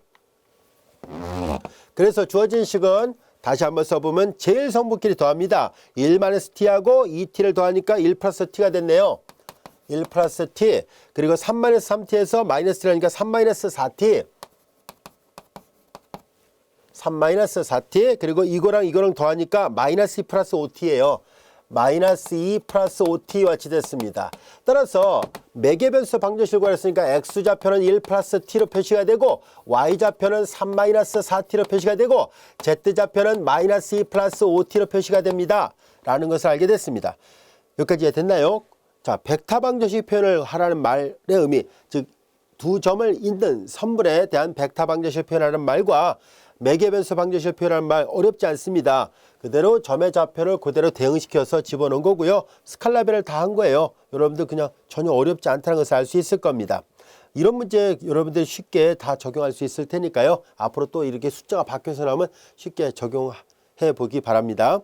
그래서 주어진 식은 다시 한번 써보면 제일 성분끼리 더합니다. 1-t하고 2t를 더하니까 1 플러스 t가 됐네요. 1 플러스 t 그리고 3-3t에서 -t라니까 3-4t 3-4t 그리고 이거랑 더하니까 -2 플러스 5t예요. -2 플러스 5t 와치 됐습니다. 따라서 매개변수 방정식을 구했으니까 x좌표는 1 플러스 t로 표시가 되고 y좌표는 3-4t로 표시가 되고 z좌표는 -2 플러스 5t로 표시가 됩니다. 라는 것을 알게 됐습니다. 여기까지 됐나요? 자, 벡터 방정식 표현을 하라는 말의 의미, 즉 두 점을 잇는 선분에 대한 벡터 방정식 표현하는 말과 매개변수 방정식 표현하는 말 어렵지 않습니다. 그대로 점의 좌표를 그대로 대응시켜서 집어넣은 거고요. 스칼라배를 다 한 거예요. 여러분들 그냥 전혀 어렵지 않다는 것을 알 수 있을 겁니다. 이런 문제 여러분들 쉽게 다 적용할 수 있을 테니까요. 앞으로 또 이렇게 숫자가 바뀌어서 나오면 쉽게 적용해 보기 바랍니다.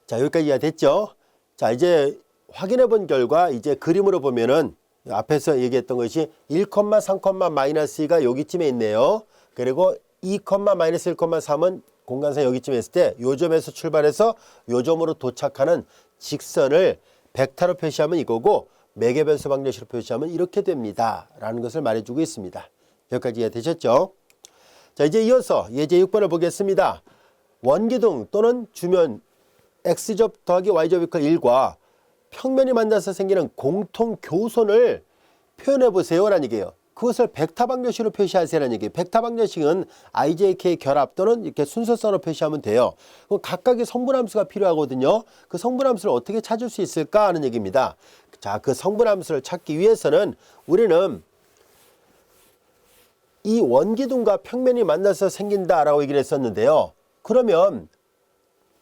자, 여기까지 이해됐죠? 자, 이제 확인해 본 결과 이제 그림으로 보면은 앞에서 얘기했던 것이 1, 3,-2가 여기쯤에 있네요. 그리고 2, 마이너스 1,3은 공간상 여기쯤에 있을 때 요 점에서 출발해서 요 점으로 도착하는 직선을 벡터로 표시하면 이거고 매개 변수 방정식으로 표시하면 이렇게 됩니다. 라는 것을 말해주고 있습니다. 여기까지 이해되셨죠? 자, 이제 이어서 예제 6번을 보겠습니다. 원기둥 또는 주면 x접 더하기 y접 이퀄 1과 평면이 만나서 생기는 공통 교선을 표현해 보세요 라는 얘기예요. 그것을 벡터 방정식으로 표시하세요라는 얘기예요. 벡터 방정식은 IJK 결합 또는 이렇게 순서선으로 표시하면 돼요. 그럼 각각의 성분함수가 필요하거든요. 그 성분함수를 어떻게 찾을 수 있을까 하는 얘기입니다. 자, 그 성분함수를 찾기 위해서는 우리는 이 원기둥과 평면이 만나서 생긴다라고 얘기를 했었는데요. 그러면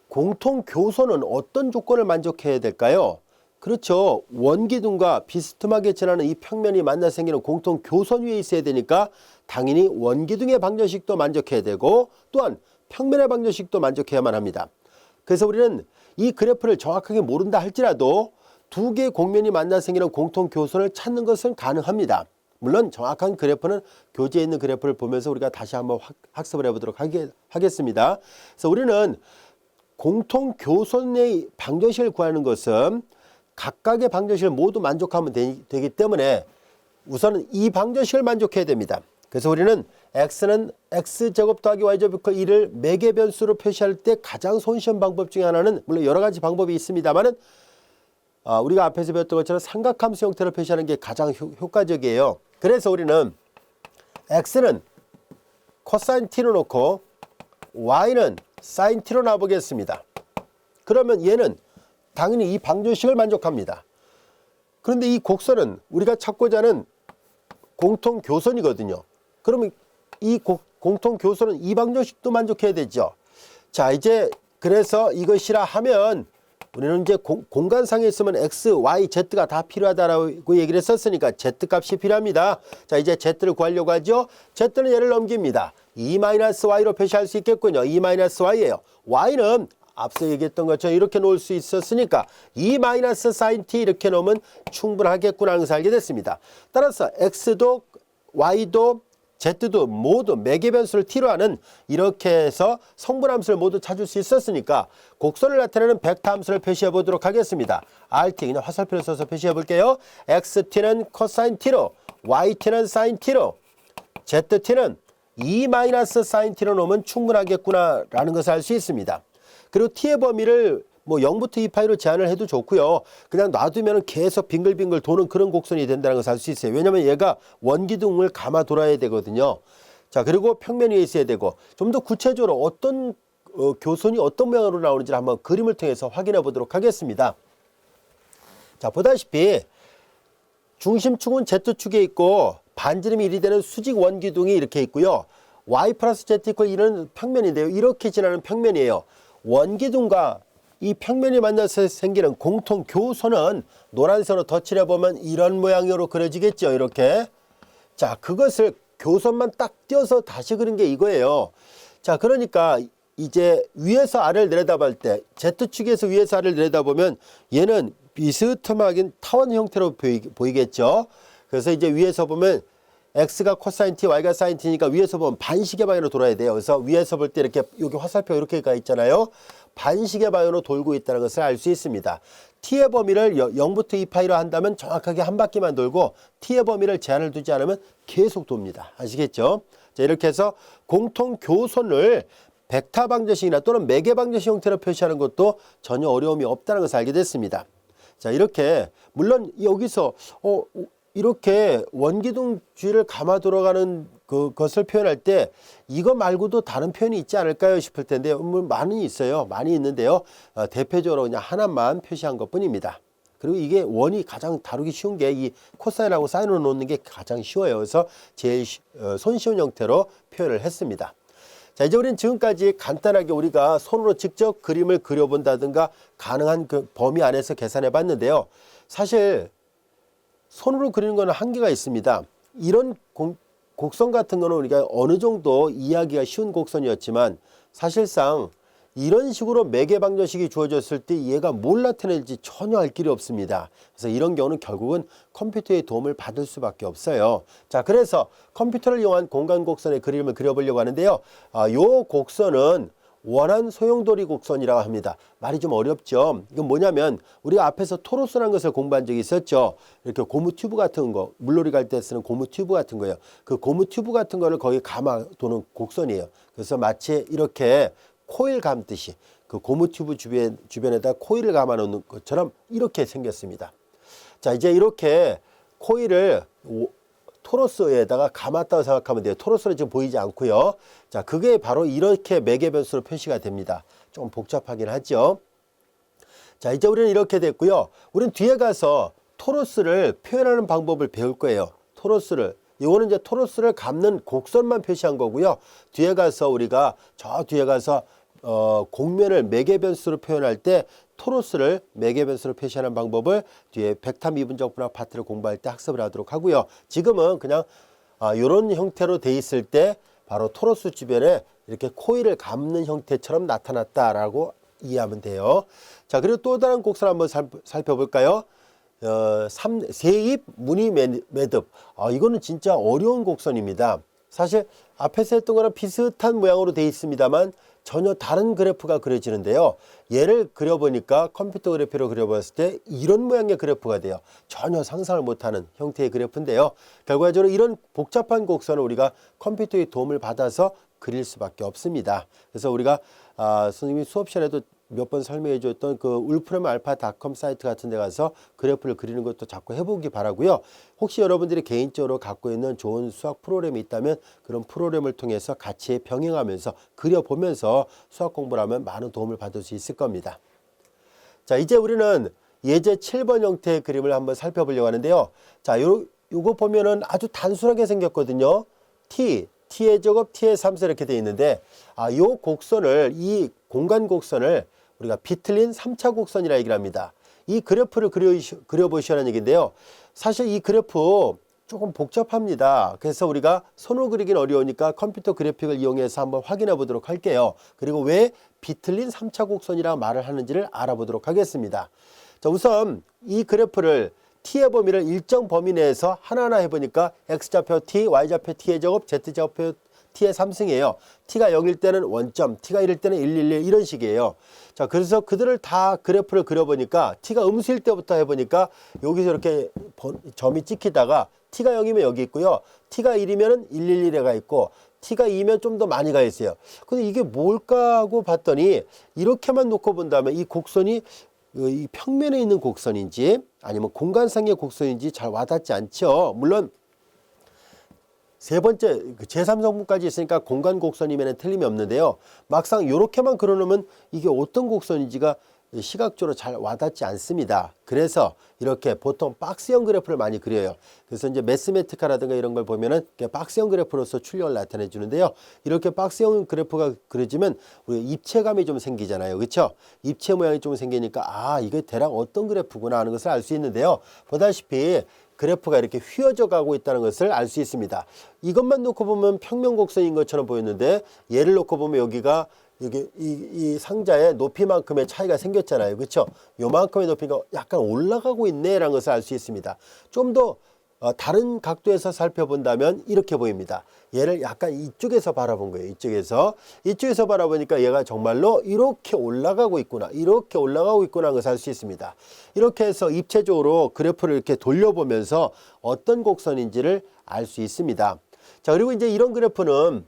공통 교선은 어떤 조건을 만족해야 될까요? 그렇죠. 원기둥과 비스듬하게 지나는 이 평면이 만나 생기는 공통 교선 위에 있어야 되니까 당연히 원기둥의 방정식도 만족해야 되고 또한 평면의 방정식도 만족해야만 합니다. 그래서 우리는 이 그래프를 정확하게 모른다 할지라도 두 개의 곡면이 만나 생기는 공통 교선을 찾는 것은 가능합니다. 물론 정확한 그래프는 교재에 있는 그래프를 보면서 우리가 다시 한번 학습을 해보도록 하겠습니다. 그래서 우리는 공통 교선의 방정식을 구하는 것은 각각의 방정식을 모두 만족하면 되기 때문에 우선은 이 방정식을 만족해야 됩니다. 그래서 우리는 x는 x제곱 더하기 y제곱 이퀄 1을 매개 변수로 표시할 때 가장 손쉬운 방법 중에 하나는 물론 여러 가지 방법이 있습니다만은 우리가 앞에서 배웠던 것처럼 삼각함수 형태로 표시하는 게 가장 효과적이에요. 그래서 우리는 x는 코사인 t로 놓고 y는 사인 t로 놔보겠습니다. 그러면 얘는 당연히 이 방정식을 만족합니다. 그런데 이 곡선은 우리가 찾고자 하는 공통 교선이거든요. 그러면 이 공통 교선은 이 방정식도 만족해야 되죠. 자, 이제 그래서 이것이라 하면 우리는 이제 공간상에 있으면 x, y, z가 다 필요하다라고 얘기를 했었으니까 z 값이 필요합니다. 자, 이제 z를 구하려고 하죠. z는 얘를 넘깁니다. 2-y로 표시할 수 있겠군요. 2-y예요. y는 앞서 얘기했던 것처럼 이렇게 놓을 수 있었으니까 2-sin t 이렇게 놓으면 충분하겠구나 하는 것을 알게 됐습니다. 따라서 x도 y도 z도 모두 매개 변수를 t로 하는 이렇게 해서 성분함수를 모두 찾을 수 있었으니까 곡선을 나타내는 벡터 함수를 표시해 보도록 하겠습니다. rt 그냥 화살표를 써서 표시해 볼게요. xt는 코사인 t로 yt는 사인 t로 zt는 2-sin t로 놓으면 충분하겠구나 라는 것을 알 수 있습니다. 그리고 t의 범위를 뭐 0부터 2파이로 제한을 해도 좋고요. 그냥 놔두면 계속 빙글빙글 도는 그런 곡선이 된다는 것을 알 수 있어요. 왜냐하면 얘가 원기둥을 감아 돌아야 되거든요. 자, 그리고 평면 위에 있어야 되고 좀 더 구체적으로 어떤 교선이 어떤 모양으로 나오는지 한번 그림을 통해서 확인해 보도록 하겠습니다. 자, 보다시피 중심축은 Z축에 있고 반지름이 1이 되는 수직 원기둥이 이렇게 있고요. y 플러스 z 이퀄 1은 평면인데요. 이렇게 지나는 평면이에요. 원기둥과 이 평면이 만나서 생기는 공통 교선은 노란색으로 덧칠해 보면 이런 모양으로 그려지겠죠. 이렇게. 자, 그것을 교선만 딱 띄어서 다시 그린 게 이거예요. 자, 그러니까 이제 위에서 아래를 내려다볼 때 Z축에서 위에서 아래를 내려다보면 얘는 비스듬하게 타원 형태로 보이겠죠. 그래서 이제 위에서 보면 x가 코사인 t, y가 사인 t니까 위에서 보면 반시계 방향으로 돌아야 돼요. 그래서 위에서 볼 때 이렇게 여기 화살표 이렇게 가 있잖아요. 반시계 방향으로 돌고 있다는 것을 알 수 있습니다. t의 범위를 0부터 2파이로 한다면 정확하게 한 바퀴만 돌고 t의 범위를 제한을 두지 않으면 계속 돕니다. 아시겠죠? 자, 이렇게 해서 공통 교선을 벡터 방정식이나 또는 매개 방정식 형태로 표시하는 것도 전혀 어려움이 없다는 것을 알게 됐습니다. 자, 이렇게 물론 여기서 이렇게 원기둥 주위를 감아 돌아가는 그것을 표현할 때 이거 말고도 다른 표현이 있지 않을까요 싶을 텐데요. 많이 있어요. 많이 있는데요. 대표적으로 그냥 하나만 표시한 것뿐입니다. 그리고 이게 원이 가장 다루기 쉬운 게 이 코사인하고 사인으로 놓는 게 가장 쉬워요. 그래서 제일 손쉬운 형태로 표현을 했습니다. 자, 이제 우리는 지금까지 간단하게 우리가 손으로 직접 그림을 그려본다든가 가능한 그 범위 안에서 계산해 봤는데요. 사실 손으로 그리는 거는 한계가 있습니다. 이런 곡선 같은 거는 우리가 어느 정도 이해하기가 쉬운 곡선이었지만 사실상 이런 식으로 매개 방정식이 주어졌을 때 얘가 뭘 나타낼지 전혀 알 길이 없습니다. 그래서 이런 경우는 결국은 컴퓨터의 도움을 받을 수밖에 없어요. 자, 그래서 컴퓨터를 이용한 공간 곡선의 그림을 그려보려고 하는데요. 요 곡선은 원한 소용돌이 곡선이라고 합니다. 말이 좀 어렵죠. 이건 뭐냐면 우리가 앞에서 토로스라는 것을 공부한 적이 있었죠. 이렇게 고무 튜브 같은 거, 물놀이 갈 때 쓰는 고무 튜브 같은 거예요. 그 고무 튜브 같은 거를 거기 감아 도는 곡선이에요. 그래서 마치 이렇게 코일 감듯이 그 고무 튜브 주변에다 코일을 감아 놓는 것처럼 이렇게 생겼습니다. 자, 이제 이렇게 코일을 토로스에다가 감았다고 생각하면 돼요. 토로스는 지금 보이지 않고요. 자, 그게 바로 이렇게 매개 변수로 표시가 됩니다. 좀 복잡하긴 하죠. 자, 이제 우리는 이렇게 됐고요. 우리는 뒤에 가서 토로스를 표현하는 방법을 배울 거예요. 토로스를. 이거는 이제 토로스를 감는 곡선만 표시한 거고요. 뒤에 가서 우리가 저 뒤에 가서 곡면을 매개 변수로 표현할 때 토로스를 매개 변수로 표시하는 방법을 뒤에 벡터 미분적 분학 파트를 공부할 때 학습을 하도록 하고요. 지금은 그냥 이런 형태로 돼 있을 때 바로 토로스 주변에 이렇게 코일을 감는 형태처럼 나타났다라고 이해하면 돼요. 자, 그리고 또 다른 곡선 한번 살펴볼까요? 세입 무늬 매듭. 이거는 진짜 어려운 곡선입니다. 사실 앞에서 했던 거랑 비슷한 모양으로 되어 있습니다만 전혀 다른 그래프가 그려지는데요. 얘를 그려보니까 컴퓨터 그래프로 그려봤을 때 이런 모양의 그래프가 돼요. 전혀 상상을 못하는 형태의 그래프인데요. 결과적으로 이런 복잡한 곡선을 우리가 컴퓨터의 도움을 받아서 그릴 수밖에 없습니다. 그래서 우리가 선생님이 수업 시간에도 몇 번 설명해 줬던 그 울프레임알파.com 사이트 같은 데 가서 그래프를 그리는 것도 자꾸 해보기 바라고요. 혹시 여러분들이 개인적으로 갖고 있는 좋은 수학 프로그램이 있다면 그런 프로그램을 통해서 같이 병행하면서 그려보면서 수학 공부를 하면 많은 도움을 받을 수 있을 겁니다. 자, 이제 우리는 예제 7번 형태의 그림을 한번 살펴보려고 하는데요. 자, 요거 보면은 아주 단순하게 생겼거든요. t의 제곱, t의 3수 이렇게 되어 있는데 요 곡선을, 이 공간 곡선을 우리가 비틀린 3차 곡선이라 얘기를 합니다. 이 그래프를 그려보시라는 얘기인데요. 사실 이 그래프 조금 복잡합니다. 그래서 우리가 손으로 그리긴 어려우니까 컴퓨터 그래픽을 이용해서 한번 확인해 보도록 할게요. 그리고 왜 비틀린 3차 곡선이라 말을 하는지를 알아보도록 하겠습니다. 자, 우선 이 그래프를 t의 범위를 일정 범위 내에서 하나하나 해보니까 x좌표 t, y좌표 t의 제곱, z좌표 t의 3승이에요. t가 0일 때는 원점, t가 1일 때는 111 이런 식이에요. 자, 그래서 그들을 다 그래프를 그려보니까 t가 음수일 때부터 해보니까 여기서 이렇게 점이 찍히다가 t가 0이면 여기 있고요. t가 1이면 111에가 있고 t가 2면 좀 더 많이 가 있어요. 근데 이게 뭘까 하고 봤더니 이렇게만 놓고 본다면 이 곡선이 이 평면에 있는 곡선인지 아니면 공간상의 곡선인지 잘 와닿지 않죠. 물론 세 번째 제3성분까지 있으니까 공간 곡선이면 틀림이 없는데요. 막상 이렇게만 그려놓으면 이게 어떤 곡선인지가 시각적으로 잘 와닿지 않습니다. 그래서 이렇게 보통 박스형 그래프를 많이 그려요. 그래서 이제 매스매티카라든가 이런 걸 보면은 박스형 그래프로서 출력을 나타내 주는데요. 이렇게 박스형 그래프가 그려지면 우리 입체감이 좀 생기잖아요. 그렇죠? 입체 모양이 좀 생기니까 이게 대략 어떤 그래프구나 하는 것을 알 수 있는데요. 보다시피 그래프가 이렇게 휘어져 가고 있다는 것을 알 수 있습니다. 이것만 놓고 보면 평면 곡선인 것처럼 보였는데 얘를 놓고 보면 여기가 이 상자의 높이만큼의 차이가 생겼잖아요. 그렇죠? 요만큼의 높이가 약간 올라가고 있네라는 것을 알 수 있습니다. 좀 더 다른 각도에서 살펴본다면 이렇게 보입니다. 얘를 약간 이쪽에서 바라본 거예요. 이쪽에서 바라보니까 얘가 정말로 이렇게 올라가고 있구나. 이렇게 올라가고 있구나 하는 것을 알 수 있습니다. 이렇게 해서 입체적으로 그래프를 이렇게 돌려보면서 어떤 곡선인지를 알 수 있습니다. 자, 그리고 이제 이런 그래프는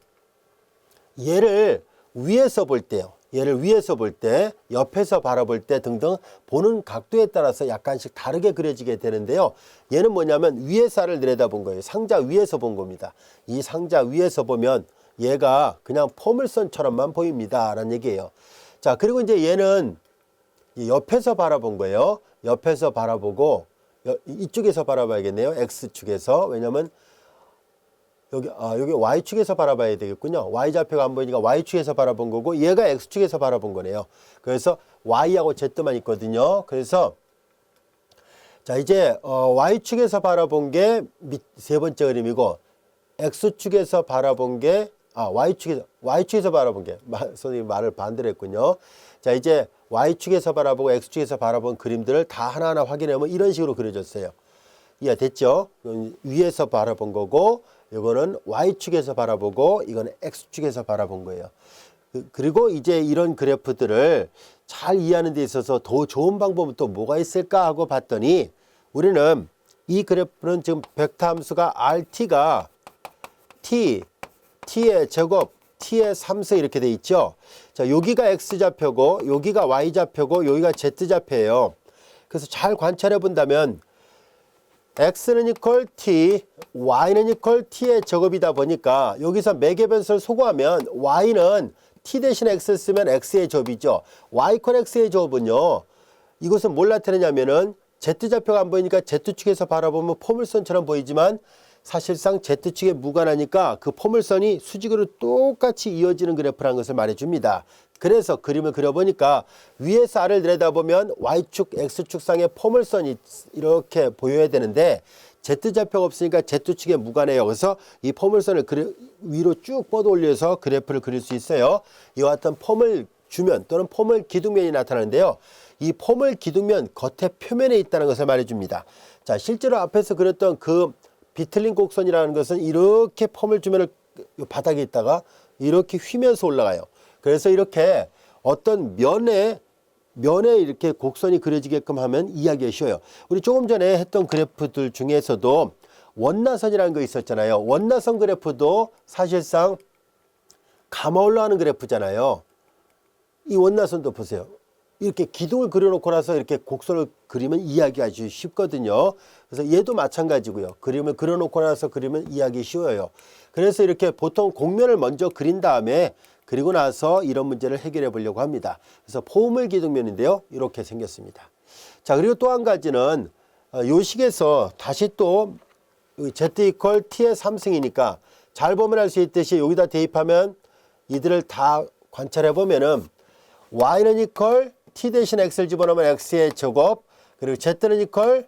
얘를 위에서 볼 때요. 얘를 위에서 볼 때, 옆에서 바라볼 때 등등 보는 각도에 따라서 약간씩 다르게 그려지게 되는데요. 얘는 뭐냐면 위에서 아래를 내려다본 거예요. 상자 위에서 본 겁니다. 이 상자 위에서 보면 얘가 그냥 포물선처럼만 보입니다. 라는 얘기예요. 자, 그리고 이제 얘는 옆에서 바라본 거예요. 옆에서 바라보고 이쪽에서 바라봐야겠네요. X축에서. 왜냐면 여기 Y축에서 바라봐야 되겠군요. Y좌표가 안 보이니까 Y축에서 바라본 거고 얘가 X축에서 바라본 거네요. 그래서 Y하고 Z만 있거든요. 그래서 자, 이제 Y축에서 바라본 게 세 번째 그림이고 X축에서 바라본 게 Y축에서 바라본 게, 선생님이 말을 반대로 했군요. 자, 이제 Y축에서 바라보고 X축에서 바라본 그림들을 다 하나하나 확인하면 이런 식으로 그려졌어요. 이해됐죠? 위에서 바라본 거고, 이거는 Y축에서 바라보고, 이거는 X축에서 바라본 거예요. 그리고 이제 이런 그래프들을 잘 이해하는 데 있어서 더 좋은 방법은 또 뭐가 있을까 하고 봤더니, 우리는 이 그래프는 지금 벡터 함수가 RT가 T의 제곱, T의 3승 이렇게 돼 있죠. 자, 여기가 X좌표고, 여기가 Y좌표고, 여기가 Z좌표예요. 그래서 잘 관찰해 본다면, X는 이퀄 T, Y는 이퀄 T의 제곱이다 보니까, 여기서 매개변수를 소거하면, Y는 T 대신 X를 쓰면 X의 제곱이죠. Y 이퀄 X의 제곱은요, 이것은 뭘 나타내냐면은, Z좌표가 안 보이니까 Z축에서 바라보면 포물선처럼 보이지만, 사실상 Z축에 무관하니까 그 포물선이 수직으로 똑같이 이어지는 그래프라는 것을 말해줍니다. 그래서 그림을 그려보니까 위에서 아래를 내려다보면 Y축, X축 상의 포물선이 이렇게 보여야 되는데 Z좌표가 없으니까 Z축에 무관해요. 그래서 이 포물선을 위로 쭉 뻗어 올려서 그래프를 그릴 수 있어요. 이와 같은 포물 주면 또는 포물 기둥면이 나타나는데요. 이 포물 기둥면 겉에 표면에 있다는 것을 말해줍니다. 자, 실제로 앞에서 그렸던 그 비틀린 곡선이라는 것은 이렇게 포물 주면을 바닥에 있다가 이렇게 휘면서 올라가요. 그래서 이렇게 어떤 면에 이렇게 곡선이 그려지게끔 하면 이해하기가 쉬워요. 우리 조금 전에 했던 그래프들 중에서도 원나선이라는 거 있었잖아요. 원나선 그래프도 사실상 감아 올라가는 그래프잖아요. 이 원나선도 보세요. 이렇게 기둥을 그려놓고 나서 이렇게 곡선을 그리면 이해하기 아주 쉽거든요. 그래서 얘도 마찬가지고요. 그림을 그려놓고 나서 그리면 이해하기 쉬워요. 그래서 이렇게 보통 곡면을 먼저 그린 다음에 그리고 나서 이런 문제를 해결해 보려고 합니다. 그래서 포물 기둥면인데요. 이렇게 생겼습니다. 자, 그리고 또 한 가지는 요 식에서 다시 또 Z 이퀄 T의 3승이니까 잘 보면 알 수 있듯이 여기다 대입하면 이들을 다 관찰해 보면은 Y는 이퀄 T 대신 X를 집어넣으면 X의 제곱, 그리고 Z는 이퀄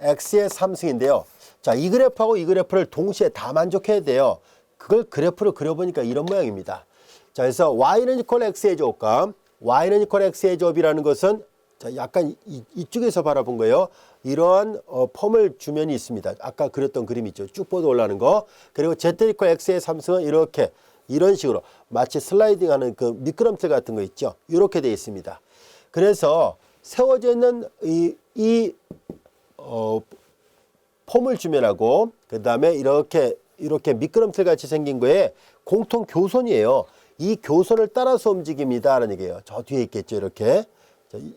X의 3승인데요. 자, 이 그래프하고 이 그래프를 동시에 다 만족해야 돼요. 그걸 그래프로 그려보니까 이런 모양입니다. 자, 그래서 Y는 이퀄 X의 제곱과 Y는 이퀄 X의 제곱이라는 것은 자, 약간 이쪽에서 바라본 거예요. 이러한 펌을 주면이 있습니다. 아까 그렸던 그림 있죠. 쭉 뻗어 올라가는 거. 그리고 Z 이퀄 X의 3승은 이렇게 이런 식으로 마치 슬라이딩하는 그 미끄럼틀 같은 거 있죠. 이렇게 되어 있습니다. 그래서 세워져 있는 폼을 주면하고 그 다음에 이렇게 미끄럼틀 같이 생긴 거에 공통 교선이에요. 이 교선을 따라서 움직입니다 라는 얘기예요. 저 뒤에 있겠죠. 이렇게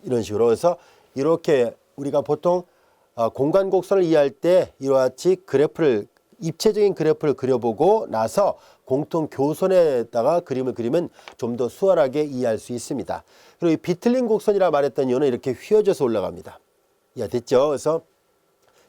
이런 식으로. 그래서 이렇게 우리가 보통 공간 곡선을 이해할 때 이와 같이 입체적인 그래프를 그려보고 나서 공통 교선에다가 그림을 그리면 좀 더 수월하게 이해할 수 있습니다. 그리고 이 비틀린 곡선이라 말했던 이유는 이렇게 휘어져서 올라갑니다. 이해됐죠? 그래서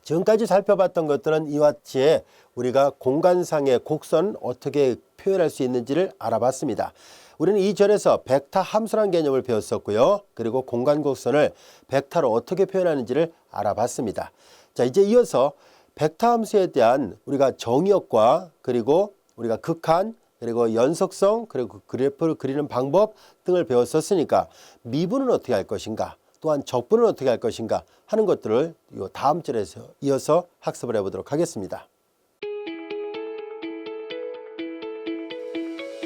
지금까지 살펴봤던 것들은 이와 같이 우리가 공간상의 곡선 어떻게 표현할 수 있는지를 알아봤습니다. 우리는 이전에서 벡터 함수라는 개념을 배웠었고요. 그리고 공간 곡선을 벡터로 어떻게 표현하는지를 알아봤습니다. 자, 이제 이어서 벡터 함수에 대한 우리가 정의역과 그리고 우리가 극한 그리고 연속성 그리고 그래프를 그리는 방법 등을 배웠었으니까 미분은 어떻게 할 것인가 또한 적분은 어떻게 할 것인가 하는 것들을 다음 절에서 이어서 학습을 해보도록 하겠습니다.